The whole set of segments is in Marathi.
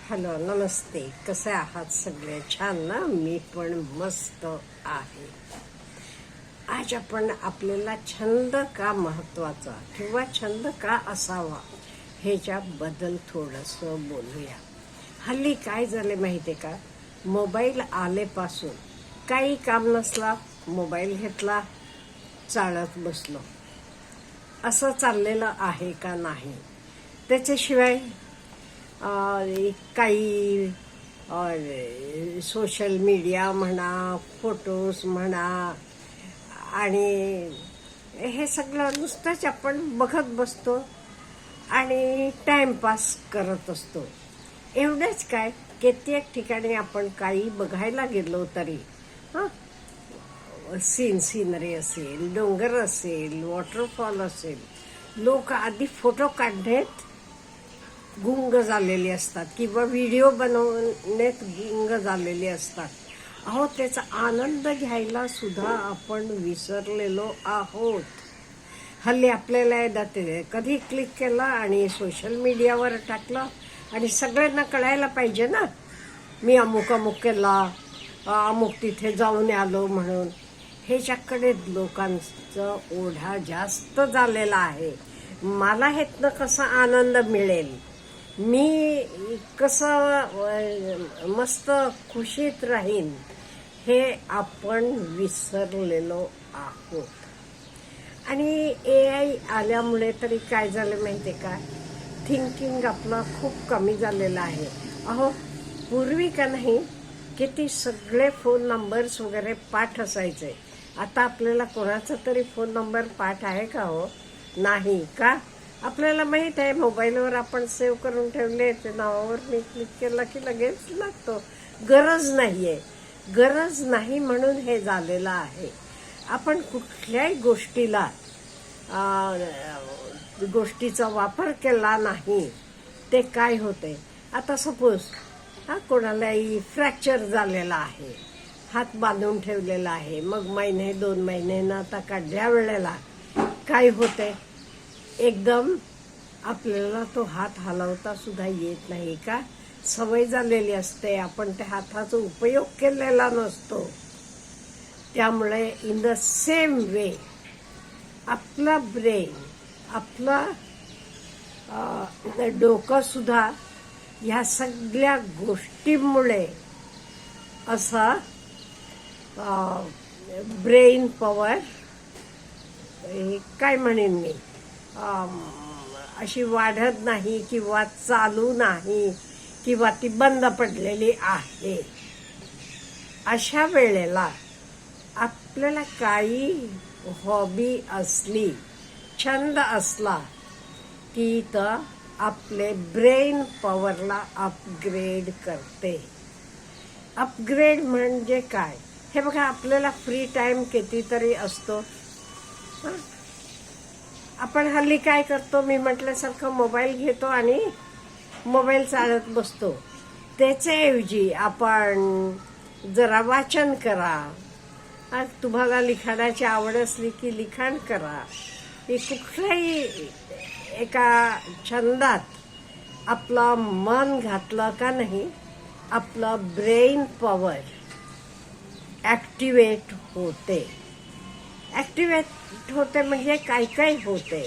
हॅलो, नमस्ते. कसे आहात सगळे? छान ना? मी पण मस्त आहे. आज आपण आपल्याला छंद का महत्वाचा किंवा छंद का असावा ह्याच्याबद्दल थोडंसं बोलूया. हल्ली काय झाले माहिती आहे का? मोबाईल आलेपासून काही काम नसला, मोबाईल घेतला, चालत बसलो, असं चाललेलं आहे का नाही? त्याच्याशिवाय काही सोशल मीडिया म्हणा, फोटोज म्हणा, आणि हे सगळं नुसतंच आपण बघत बसतो आणि टाइमपास करत असतो. एवढंच काय, कित्येक ठिकाणी आपण काही बघायला गेलो तरी सीनरी असेल, डोंगर असेल, वॉटरफॉल असेल, लोक आधी फोटो काढण्यात गुंग झालेले असतात किंवा व्हिडिओ बनवण्यात गुंग झालेले असतात. अहो, त्याचा आनंद घ्यायला सुद्धा आपण विसरलेलो आहोत. हल्ली आपल्याला येते कधी क्लिक केला आणि सोशल मीडियावर टाकलं आणि सगळ्यांना कळायला पाहिजे ना, मी अमुक केला, अमुक तिथे जाऊन आलो म्हणून. ह्याच्याकडे लोकांचा ओढा जास्त झालेला आहे. मला ह्यातनं कसा आनंद मिळेल, मी कसं मस्त खुशीत राहीन, हे आपण विसरलेलो आहोत. आणि AI आल्यामुळे तरी काय झालं माहिती आहे का? थिंकिंग आपलं खूप कमी झालेलं आहे. अहो, पूर्वी का नाही किती सगळे फोन नंबर्स वगैरे पाठ असायचे. आता आपल्याला कोणाचा तरी फोन नंबर पाठ आहे का? हो, नाही का? आपल्याला माहित आहे, मोबाईलवर आपण सेव्ह करून ठेवले, ते नावावर मी क्लिक केला की लगेच लागतो. गरज नाहीये, गरज नाही म्हणून हे झालेलं आहे. आपण कुठल्याही गोष्टीचा वापर केला नाही ते काय होते. आता सपोज कोणालाही फ्रॅक्चर झालेला आहे, हात बांधून ठेवलेला आहे, मग महिने 2 महिन्यानं आता काढल्या वेळेला काय होते, एकदम आपल्याला तो हात हलवता सुद्धा येत नाही का? सवय झालेली असते, आपण त्या हाताचा उपयोग केलेला नसतो. त्यामुळे इन द सेम वे आपला ब्रेन, आपला डोकं सुद्धा ह्या सगळ्या गोष्टींमुळे असा ब्रेन पॉवर काय म्हणेन मी, अशी वाढत नाही किंवा चालू नाही किंवा ती बंद पडलेली आहे. अशा वेळेला आपल्याला काही हॉबी असली, छंद असला की तर आपले ब्रेन पॉवरला अपग्रेड करते. अपग्रेड म्हणजे काय? हे बघा, आपल्याला फ्री टाइम कितीतरी असतो. आपण हल्ली काय करतो, मी म्हटल्यासारखं मोबाईल घेतो आणि मोबाईल चालत बसतो. त्याच्याऐवजी आपण जरा वाचन करा. तुम्हाला लिखाणाची आवड असली की लिखाण करा. कुठल्याही एका छंदात आपलं मन घातलं का नाही, आपलं ब्रेन पॉवर ॲक्टिवेट होते. ॲक्टिवेट होते म्हणजे काय काय होते?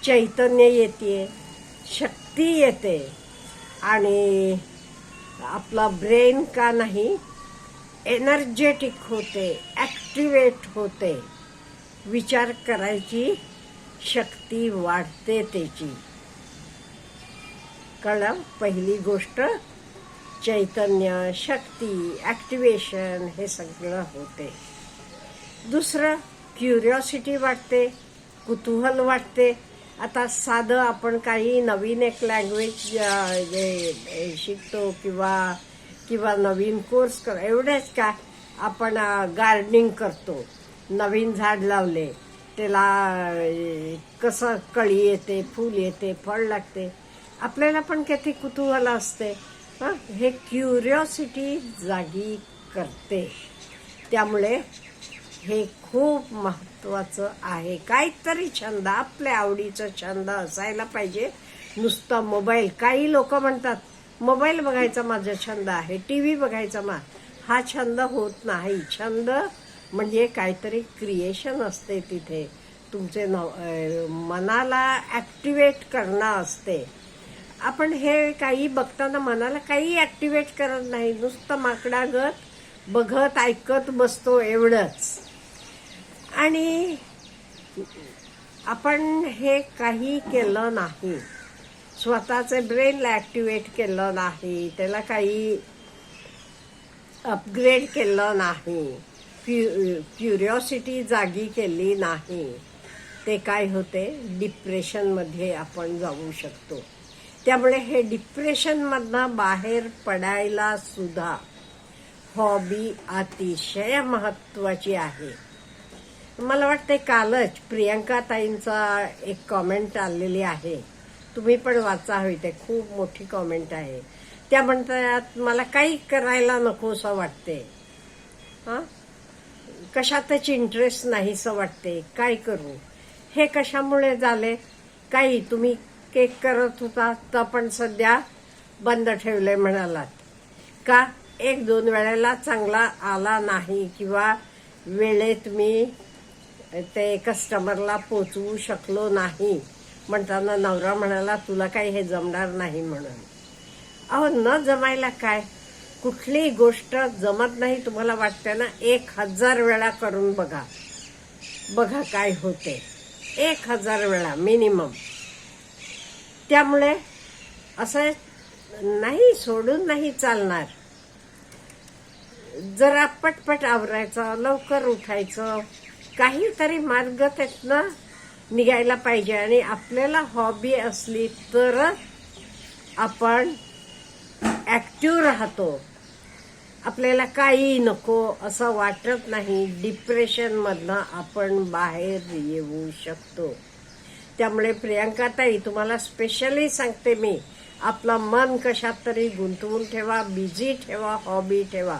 चैतन्य येते, शक्ती येते, आणि आपला ब्रेन का नाही एनर्जेटिक होते, ॲक्टिवेट होते. विचार करायची शक्ती वाढते त्याची. कळलं? पहिली गोष्ट चैतन्य, शक्ती, ॲक्टिवेशन हे सगळं होते. दुसरं क्युरिओसिटी वाटते, कुतूहल वाटते. आता साधं आपण काही नवीन एक लँग्वेज शिकतो किंवा नवीन कोर्स एवढेच का, आपण गार्डनिंग करतो, नवीन झाड लावले, त्याला कसं कळी येते, फूल येते, फळ लागते, आपल्याला पण किती कुतूहल असते. हे क्युरिओसिटी जागी करते. त्यामुळे हे खूप महत्वाचं आहे. काहीतरी छंद, आपल्या आवडीचा छंद असायला पाहिजे. नुसता मोबाईल. काही लोक म्हणतात मोबाईल बघायचा माझा छंद आहे, टीव्ही बघायचा हा छंद होत नाही. छंद म्हणजे काहीतरी क्रिएशन असते तिथे, तुमचे मनाला ऍक्टिवेट करणं असते. आपण हे काही बघताना मनाला काही ऍक्टिवेट करत नाही, नुसतं माकडागत बघत ऐकत बसतो एवढंच. आणि आपण हे काही केलं नाही, स्वतःचे ब्रेनला ऍक्टिवेट केलं नाही, त्याला काही अपग्रेड केलं नाही, क्युरिओसिटी जागी केली नाही, ते काय होते, डिप्रेशनमध्ये आपण जाऊ शकतो. त्यामुळे हे डिप्रेशनमधनं बाहेर पडायला सुद्धा हॉबी अतिशय महत्वाची आहे. मला वाटते कालच प्रियंका ताईंचा एक कॉमेंट आलेली आहे, तुम्ही पण वाचा हवी, ते खूप मोठी कॉमेंट आहे. त्या म्हणतात मला काही करायला नकोसं वाटते, कशातच इंटरेस्ट नाहीसं वाटते, काय करू. हे कशामुळे झाले, काही तुम्ही केक करत होता तर पण सध्या बंद ठेवले म्हणालात का, 1-2 वेळेला चांगला आला नाही किंवा वेळेत मी ते कस्टमरला पोचवू शकलो नाही म्हणताना नवरा म्हणाला तुला काही हे जमणार नाही म्हणून. अहो न जमायला काय, कुठलीही गोष्ट जमत नाही तुम्हाला वाटते ना, 1000 वेळा करून बघा, बघा काय होते, 1000 वेळा मिनिमम. त्यामुळे असं नाही, सोडून नाही चालणार. जरा पटपट आवरायचं, लवकर उठायचं, काहीतरी मार्ग त्यातनं निघायला पाहिजे. आणि आपल्याला हॉबी असली तरच आपण ऍक्टिव्ह राहतो, आपल्याला काही नको असं वाटत नाही, डिप्रेशन मधनं आपण बाहेर येऊ शकतो. त्यामुळे प्रियंका ताई तुम्हाला स्पेशली सांगते मी, आपलं मन कशात तरी गुंतवून ठेवा, बिझी ठेवा, हॉबी ठेवा.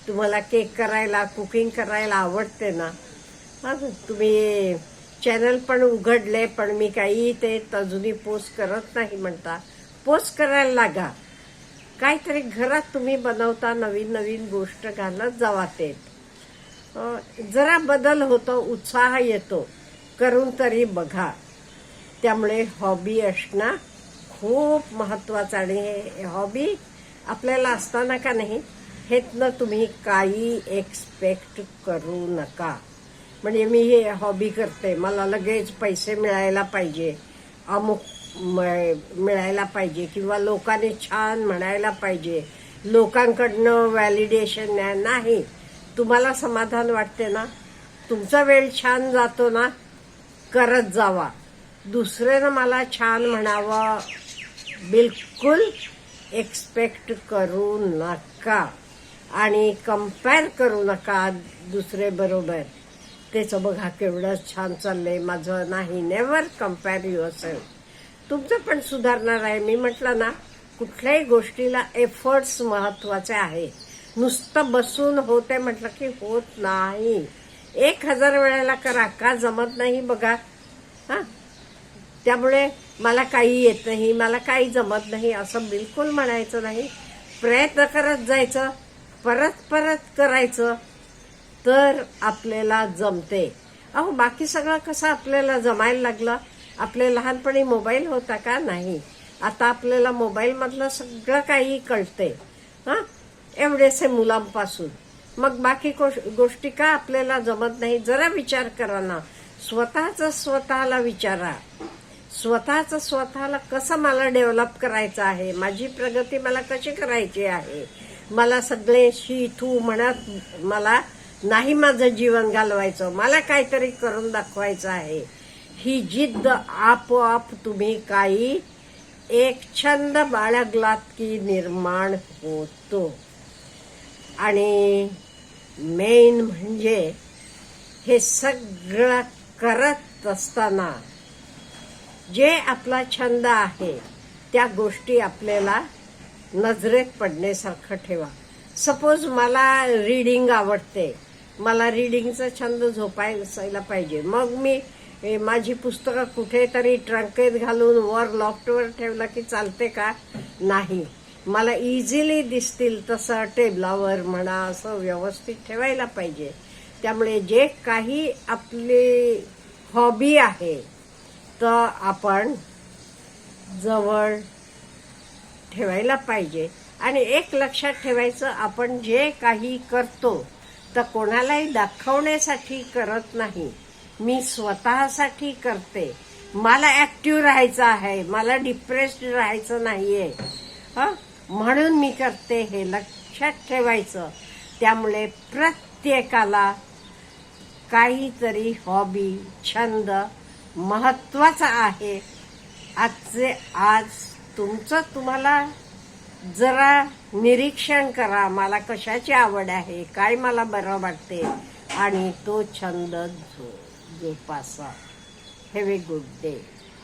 तुम्हाला केक करायला, कुकिंग करायला आवडते ना, तुम्ही चॅनल पण उघडले पण मी काही ते अजूनही पोस्ट करत नाही म्हणता, पोस्ट करायला लागा. काहीतरी घरात तुम्ही बनवता, नवीन नवीन गोष्ट घालत जावा, ते जरा बदल होतो, उत्साह येतो, करून तरी बघा. त्यामुळे हॉबी असणं खूप महत्वाचं. आणि हे हॉबी आपल्याला असताना का नाही, हेतनं तुम्ही काही एक्सपेक्ट करू नका. म्हणजे मी हे हॉबी करते, मला लगेच पैसे मिळायला पाहिजे, अमुक मिळायला पाहिजे, किंवा लोकांनी छान म्हणायला पाहिजे, लोकांकडनं व्हॅलिडेशन नाही. तुम्हाला समाधान वाटते ना, तुमचा वेळ छान जातो ना, करत जावा. दुसऱ्यानं मला छान म्हणावं बिलकुल एक्सपेक्ट करू नका. आणि कंपेअर करू नका दुसरे बरोबर, त्याचं बघा केवढं छान चाललंय माझं, नाही, नेव्हर कम्पेअर युअरसेल्फ. तुमचं पण सुधारणार आहे. मी म्हटलं ना, कुठल्याही गोष्टीला एफर्ट्स महत्वाचे आहे. नुसतं बसून होते म्हटलं की होत नाही. 1000 वेळेला करा, का जमत नाही बघा. त्यामुळे मला काही येत नाही, मला काही जमत नाही असं बिलकुल म्हणायचं नाही. प्रयत्न करत जायचं, परत परत करायचं, तर आपल्याला जमते. अहो बाकी सगळं कसं आपल्याला जमायला लागलं. आपले लहानपणी मोबाईल होता का, नाही. आता आपल्याला मोबाईल मधलं सगळं काही कळते, एवढेसे मुलांपासून. मग बाकी गोष्टी का आपल्याला जमत नाही. जरा विचार करा ना, स्वतःला विचारा, स्वतःला कसं मला डेव्हलप करायचं आहे, माझी प्रगती मला कशी करायची आहे. मला सगळे शी तू म्हणत मला नाही माझं जीवन घालवायचं, मला काहीतरी करून दाखवायचं आहे. ही जिद्द आपोआप तुम्ही काही एक छंद बाळगलात की निर्माण होतो. आणि मेन म्हणजे हे सगळं करत असताना जे आपला छंद आहे त्या गोष्टी आपल्याला नजरेत पडण्यासारखं ठेवा. सपोज मला रीडिंग आवडते, मला रीडिंगचा छंद जोपासायला पाहिजे, मग मी माझी पुस्तकं कुठेतरी ट्रंकेत घालून वर लॉफ्टवर ठेवलं की चालते का? नाही. मला इझिली दिसतील तसं टेबलावर म्हणा असं व्यवस्थित ठेवायला पाहिजे. त्यामुळे जे काही आपली हॉबी आहे तर आपण जवळ ठेवायला पाहिजे. आणि एक लक्षात ठेवायचं, आपण जे काही करतो तर कोणालाही दाखवण्यासाठी करत नाही. मी स्वतःसाठी करते. मला ऍक्टिव्ह राहायचं आहे, मला डिप्रेस्ड राहायचं नाहीये, म्हणून मी करते, हे लक्षात ठेवायचं. त्यामुळे प्रत्येकाला काहीतरी हॉबी, छंद महत्वाचा आहे. आजचे आज तुमचं तुम्हाला जरा निरीक्षण करा, मला कशाची आवड आहे, काय मला बरं वाटते, आणि तो छंद जोपासा. Have a good day.